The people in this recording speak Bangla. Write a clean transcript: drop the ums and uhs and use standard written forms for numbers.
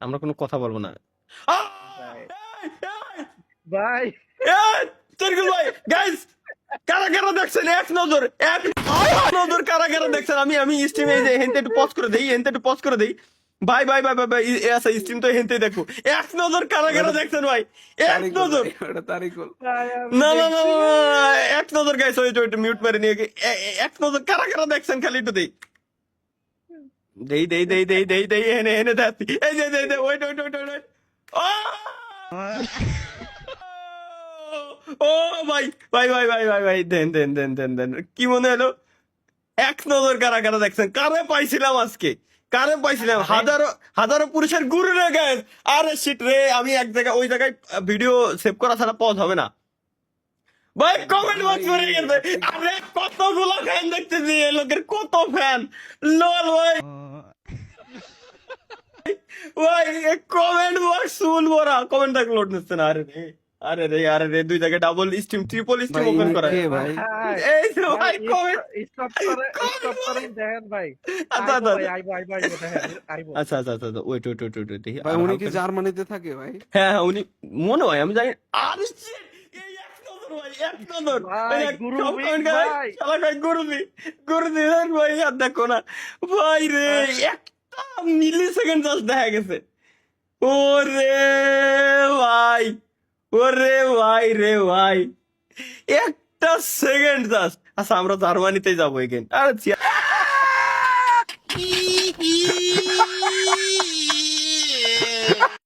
আমরা কোনো কথা বলবো না। ভাই ভাই তরিকুল ভাই গাইস, কারা কারা দেখছেন এক নজর, এক নজর কারা কারা দেখছেন? আমি আমি স্ট্রিমে এই যে হেনতে একটু পজ করে দেই, হেনতে একটু পজ করে দেই। ভাই ভাই ভাই ভাই ভাই আচ্ছা স্ট্রিম তো হেনতে দেখো। এক নজর কারা কারা দেখছেন ভাই? এক তারিকুল নজর। ভাই, ওটা তারিকুল। ভাই আমি না না না দেখছি না, না। না, এক নজর গাইস, ওই একটু মিউট মেরে নিয়ে এক নজর কারা কারা দেখছেন খালি একটু দেই। দেই দেই দেই দেই দেই দেই হেনে হেনে দেখছি। এই যে দেই দেই ওয়েট ওয়েট ওয়েট ওয়েট। ও ভাই ভাই ভাই ভাই ভাই ভাই দেন দেন দেন দেন দেন, কি মনে হলো? এক নজর কারা কারা দেখছেন? কারে পাইছিলাম আজকে, কারে পাইছিলাম? হাজারো হাজারো পুরুষের গুরু রে গায়ে। আরে শিট রে, আমি এক জায়গায় ওই জায়গায় ভিডিও সেভ করা ছাড়া পজ হবে না ভাই। কমেন্ট বক্স ভরে গেছে। আরে কতগুলো ফ্যান দেখতেছি, এই লোকের কত ফ্যান। লল ভাই ভাই, কমেন্ট বক্স ফুল ভরা, কমেন্ট দেখ লোড নিচ্ছে না। আরে রে আরে রে আরে রে, দুই জায়গায় ডাবল স্ট্রিম ট্রিপল স্ট্রিম ভাই ওপেন ইনি করা। কে ভাই? ভাই এই যে ভাই ভাই কমেন্ট। স্টপ করে স্টপ করে দেখেন ভাই। আচ্ছা আইবো আচ্ছা ভাই আইবো আইবো আইবো দেখেন আইবো। আচ্ছা আচ্ছা আচ্ছা আচ্ছা ওয়েট ওয়েট ওয়েট ওয়েট দেখি ভাই আর উনি কি হালকা। জার্মানিতে থাকে ভাই? হ্যাঁ হ্যাঁ উনি মনে হয়, আমি জানি। আর এই এক নজর ভাই, এক নজর। ভাই এই গুরু সব মিট কমেন্ট গায় ভাই শালা কয় গুরুজি, গুরুজি দেখ ভাই আর দেখো না ভাই রে, একটা মিলি সেকেন্ড জাস্ট দেখা গেছে। ওরে ভাই, ওরে ভাই রে ভাই, একটা সেকেন্ড জাস্ট। আচ্ছা আমরা জার্মানিতে যাবো এগেন। আরে